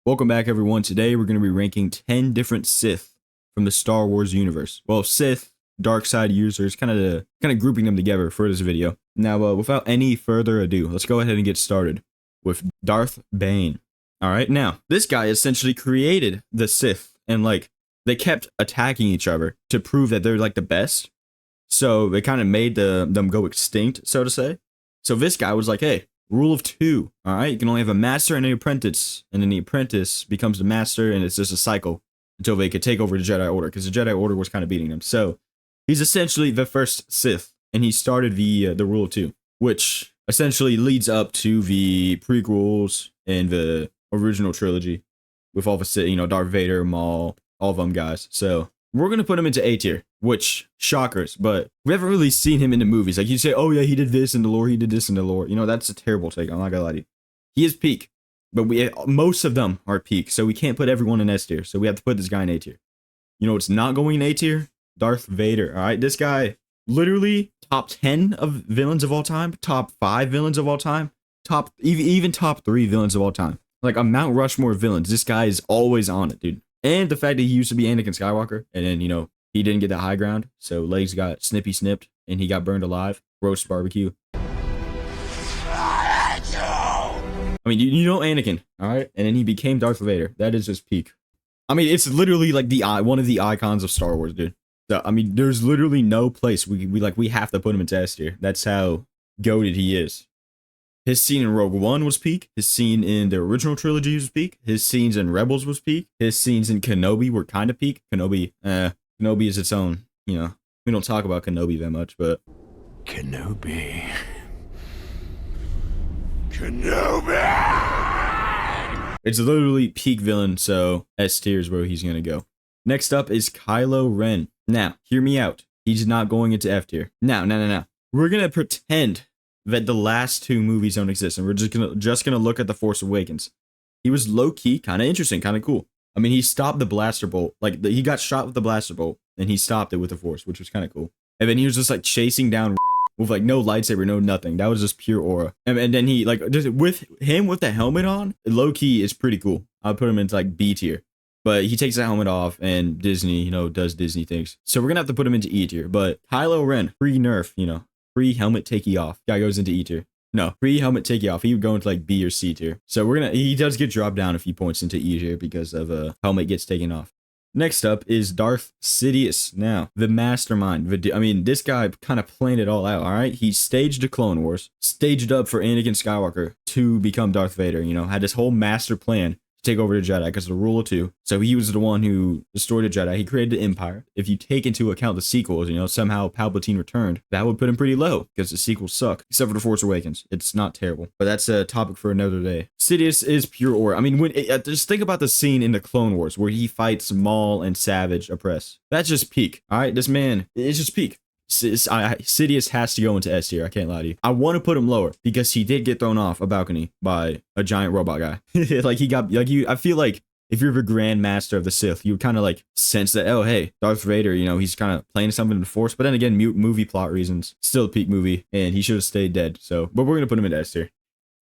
Welcome back, everyone. Today we're going to be ranking 10 different Sith from the Star Wars universe. Well, Sith, dark side users, kind of grouping them together for this video. Now, without any further ado, let's go ahead and get started with Darth Bane. All right, now this guy essentially created the Sith, and they kept attacking each other to prove that they're the best. So they kind of made them go extinct, so to say. So this guy was like, hey, rule of two, all right? You can only have a master and an apprentice, and then the apprentice becomes the master, and it's just a cycle until they could take over the Jedi Order, because the Jedi Order was kind of beating them. So he's essentially the first Sith, and he started the rule of two, which essentially leads up to the prequels and the original trilogy with all the Sith, Darth Vader, Maul, all of them guys. So we're going to put him into A tier, which, shockers, but we haven't really seen him in the movies. Like, you say, oh yeah, he did this in the lore, he did this in the lore. That's a terrible take, I'm not going to lie to you. He is peak, but most of them are peak, so we can't put everyone in S tier, so we have to put this guy in A tier. It's not going in A tier? Darth Vader, alright? This guy, literally top 10 of villains of all time, top 5 villains of all time, even top 3 villains of all time. Like a Mount Rushmore of villains, this guy is always on it, dude. And the fact that he used to be Anakin Skywalker, and then, he didn't get that high ground, so legs got snipped, and he got burned alive. Roast barbecue. I mean, you know Anakin, alright? And then he became Darth Vader. That is just peak. I mean, it's literally like one of the icons of Star Wars, dude. So, I mean, there's literally no place we have to put him in S tier. That's how goated he is. His scene in Rogue One was peak. His scene in the original trilogy was peak. His scenes in Rebels was peak. His scenes in Kenobi were kind of peak. Kenobi is its own, we don't talk about Kenobi that much, but... Kenobi. It's literally peak villain, so S tier is where he's gonna go. Next up is Kylo Ren. Now, hear me out. He's not going into F tier. Now. We're gonna pretend that the last 2 movies don't exist, and we're just gonna look at The Force Awakens. He was low-key, kind of interesting, kind of cool. I mean, he stopped the blaster bolt. He got shot with the blaster bolt, and he stopped it with the Force, which was kind of cool. And then he was just chasing down with no lightsaber, no nothing. That was just pure aura. And then he just with the helmet on, low-key is pretty cool. I'll put him into B tier. But he takes that helmet off, and Disney, does Disney things. So we're gonna have to put him into E tier. But Kylo Ren, pre-nerf, pre-helmet takey off. Guy goes into E tier. No, pre-helmet takey off. He would go into B or C tier. So he does get dropped down a few points into E tier because of helmet gets taken off. Next up is Darth Sidious. Now, the mastermind. This guy kind of planned it all out, all right? He staged the Clone Wars, staged up for Anakin Skywalker to become Darth Vader, had this whole master plan to take over the Jedi because of the rule of 2. So he was the one who destroyed the Jedi. He created the Empire. If you take into account the sequels, somehow Palpatine returned, that would put him pretty low because the sequels suck. Except for The Force Awakens. It's not terrible. But that's a topic for another day. Sidious is pure aura. I mean, just think about the scene in the Clone Wars where he fights Maul and Savage Opress. That's just peak. All right, this man is just peak. Sidious has to go into S tier. I can't lie to you. I want to put him lower because he did get thrown off a balcony by a giant robot guy. I feel like if you're the Grand Master of the Sith, you would kind of sense that, oh hey, Darth Vader, he's kind of playing something in the Force. But then again, movie plot reasons, still a peak movie, and he should have stayed dead. So, but we're gonna put him in S tier.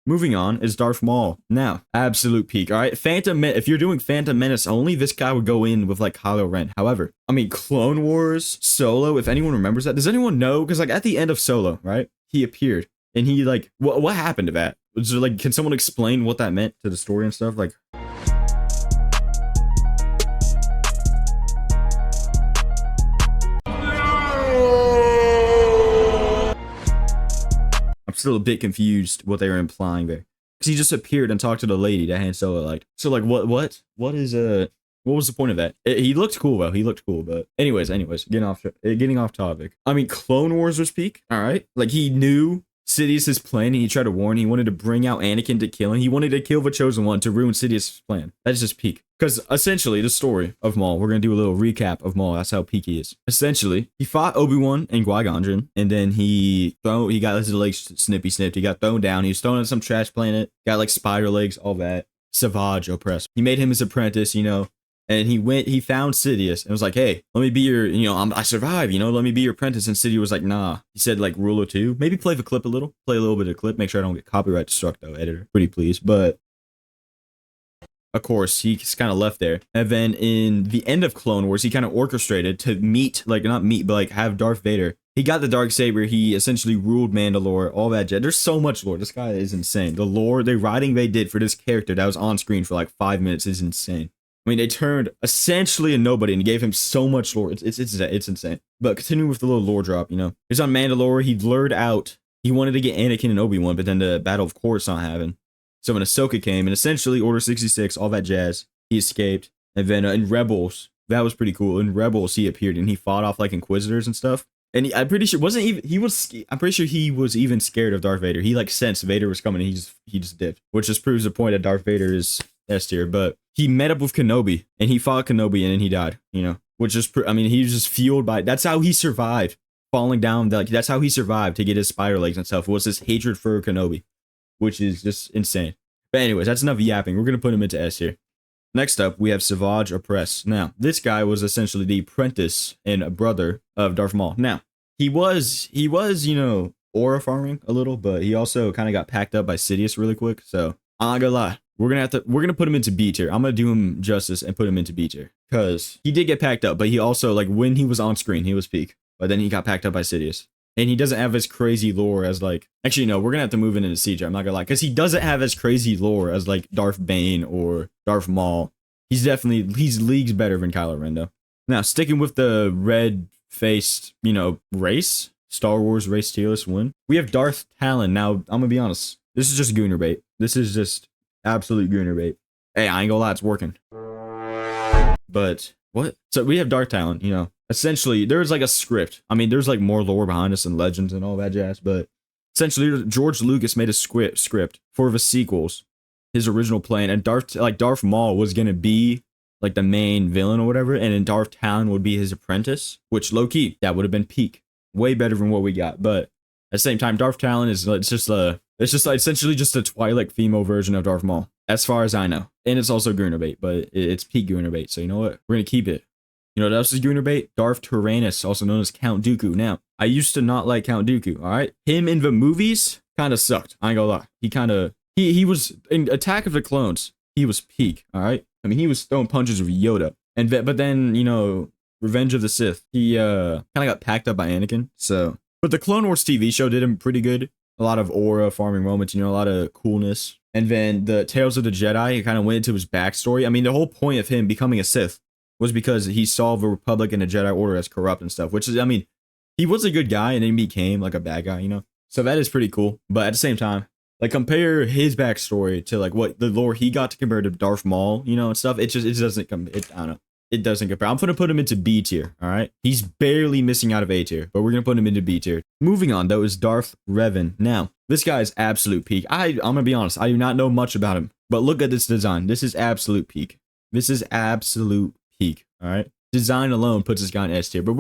Moving on is Darth Maul. Now, absolute peak, all right? If you're doing Phantom Menace only, this guy would go in with Kylo Ren. However, Clone Wars, Solo, if anyone remembers that, does anyone know? Because at the end of Solo, right, he appeared, and he what happened to that? Was there, can someone explain what that meant to the story and stuff? I'm still a bit confused what they were implying there, because he just appeared and talked to the lady that Han Solo liked. So what was the point of that? He looked cool though. He looked cool, but anyways, getting off topic. Clone Wars was peak. All right, he knew Sidious's plan, and he tried to warn. He wanted to bring out Anakin to kill him. He wanted to kill the Chosen One to ruin Sidious's plan. That's just peak. Because essentially, the story of Maul, we're going to do a little recap of Maul. That's how peak he is. Essentially, he fought Obi-Wan and Qui-Gon Jinn, and then he got his legs snipped. He got thrown down. He was thrown on some trash planet, got spider legs, all that. Savage, Opress. He made him his apprentice, and he found Sidious and was like, hey, let me be your, I survived, let me be your apprentice. And Sidious was like, nah. He said rule of 2. Maybe play the clip a little. Play a little bit of clip. Make sure I don't get copyright struck though, editor. Pretty please. But of course, he's kind of left there. And then in the end of Clone Wars, he kind of orchestrated to meet, like, not meet, but like have Darth Vader. He got the Darksaber. He essentially ruled Mandalore, all that jazz. There's so much lore. This guy is insane. The lore, the writing they did for this character that was on screen for like 5 minutes is insane. I mean, they turned essentially a nobody and gave him so much lore. It's insane. But continuing with the little lore drop, you know. He's on Mandalore. He lured out. He wanted to get Anakin and Obi-Wan, but then the Battle of Coruscant happened. So when Ahsoka came, and essentially Order 66, all that jazz, he escaped. And then in Rebels, that was pretty cool. In Rebels, he appeared and he fought off like Inquisitors and stuff. And I'm pretty sure I'm pretty sure he was even scared of Darth Vader. He like sensed Vader was coming and he just dipped, which just proves the point that Darth Vader is S tier. But he met up with Kenobi and he fought Kenobi and then he died, you know, which is, I mean, he was just fueled by, that's how he survived falling down. Like, that's how he survived to get his spider legs and stuff, was this hatred for Kenobi, which is just insane. But anyways, that's enough yapping. We're going to put him into S here. Next up, we have Savage Opress. Now, this guy was essentially the apprentice and brother of Darth Maul. Now, he was, you know, aura farming a little, but he also kind of got packed up by Sidious really quick. So, I'm not gonna lie. We're gonna put him into B tier. I'm gonna do him justice and put him into B tier. Because he did get packed up, but he also, like, when he was on screen, he was peak. But then he got packed up by Sidious. And he doesn't have as crazy lore as, like... Actually, no, we're gonna have to move into C tier. I'm not gonna lie. Because he doesn't have as crazy lore as, like, Darth Bane or Darth Maul. He's leagues better than Kylo Ren, though. Now, sticking with the red-faced, you know, race, Star Wars race tier list win, we have Darth Talon. Now, I'm gonna be honest. This is just gooner bait. This is just absolute gooner bait. Hey, I ain't gonna lie, it's working. But, what? So, we have Darth Talon, you know. Essentially, there's like a script. I mean, there's like more lore behind us and legends and all that jazz, but essentially, George Lucas made a script for the sequels, his original plan, and Darth Maul was gonna be like the main villain or whatever, and then Darth Talon would be his apprentice, which low key, that would have been peak. Way better than what we got, but at the same time, Darth Talon is it's just essentially just a Twilight female version of Darth Maul, as far as I know. And it's also Gooner bait, but it's peak Gooner bait, so you know what? We're gonna keep it. You know what else is Gooner bait? Darth Tyranus, also known as Count Dooku. Now, I used to not like Count Dooku, alright? Him in the movies kind of sucked. I ain't gonna lie. He was in Attack of the Clones. He was peak, alright? I mean, he was throwing punches with Yoda. But then, you know, Revenge of the Sith, he kind of got packed up by Anakin. So, but the Clone Wars TV show did him pretty good. A lot of aura farming moments, you know, a lot of coolness. And then the Tales of the Jedi, he kind of went into his backstory. I mean, the whole point of him becoming a Sith was because he saw the Republic and the Jedi Order as corrupt and stuff, which is, I mean, he was a good guy and then he became like a bad guy, you know? So that is pretty cool. But at the same time, like, compare his backstory to like what the lore he got to compare to Darth Maul, you know, and stuff. It doesn't come, I don't know. It doesn't compare. I'm going to put him into B tier, all right? He's barely missing out of A tier, but we're going to put him into B tier. Moving on, though, is Darth Revan. Now, this guy is absolute peak. I'm going to be honest. I do not know much about him, but look at this design. This is absolute peak. This is absolute peak, all right? Design alone puts this guy in S tier, but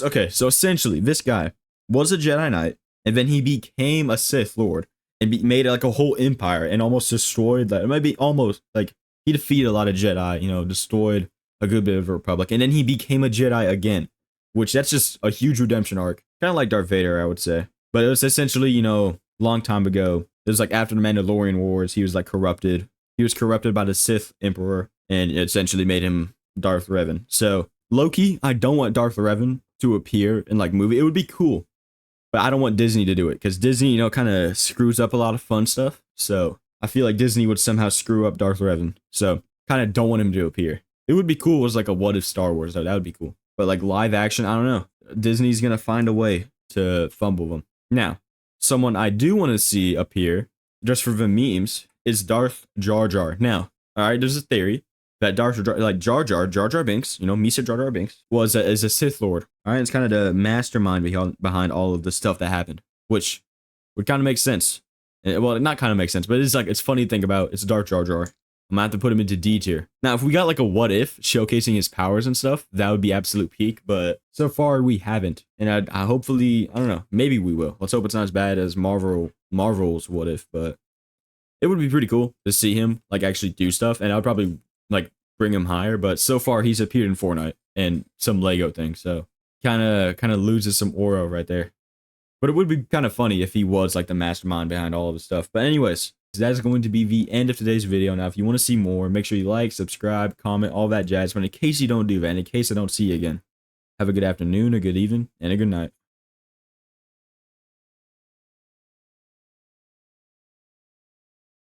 okay, so essentially, this guy was a Jedi Knight, and then he became a Sith Lord, and made like a whole empire, and almost destroyed, that. It might be almost, like, he defeated a lot of Jedi, you know, destroyed a good bit of the Republic, and then he became a Jedi again, which that's just a huge redemption arc. Kind of like Darth Vader, I would say. But it was essentially, you know, long time ago. It was like after the Mandalorian Wars, he was like corrupted. He was corrupted by the Sith Emperor, and it essentially made him Darth Revan. So, low-key, I don't want Darth Revan to appear in like movie. It would be cool, but I don't want Disney to do it, because Disney, you know, kind of screws up a lot of fun stuff. So, I feel like Disney would somehow screw up Darth Revan. So, kind of don't want him to appear. It would be cool as like a what if Star Wars, though. That would be cool. But like live action, I don't know. Disney's going to find a way to fumble them. Now, someone I do want to see appear, just for the memes, is Darth Jar Jar. Now, alright, there's a theory that Jar Jar Binks, you know, Misa Jar Jar Binks, is a Sith Lord. Alright, it's kind of the mastermind behind all of the stuff that happened, which would kind of make sense. Well, not kind of make sense, but it's funny to think about. It's Darth Jar Jar. I'm gonna have to put him into D tier. Now, if we got like a what if showcasing his powers and stuff, that would be absolute peak, but so far we haven't. And I hopefully, I don't know, maybe we will. Let's hope it's not as bad as Marvel's what if, but it would be pretty cool to see him like actually do stuff, and I'll probably like bring him higher, but so far he's appeared in Fortnite and some Lego things, so kind of loses some aura right there. But it would be kind of funny if he was like the mastermind behind all of the stuff. But anyways, So that's going to be the end of today's video. Now, if you want to see more, make sure you like, subscribe, comment, all that jazz. But in case you don't do that, and in case I don't see you again, have a good afternoon, a good evening, and a good night.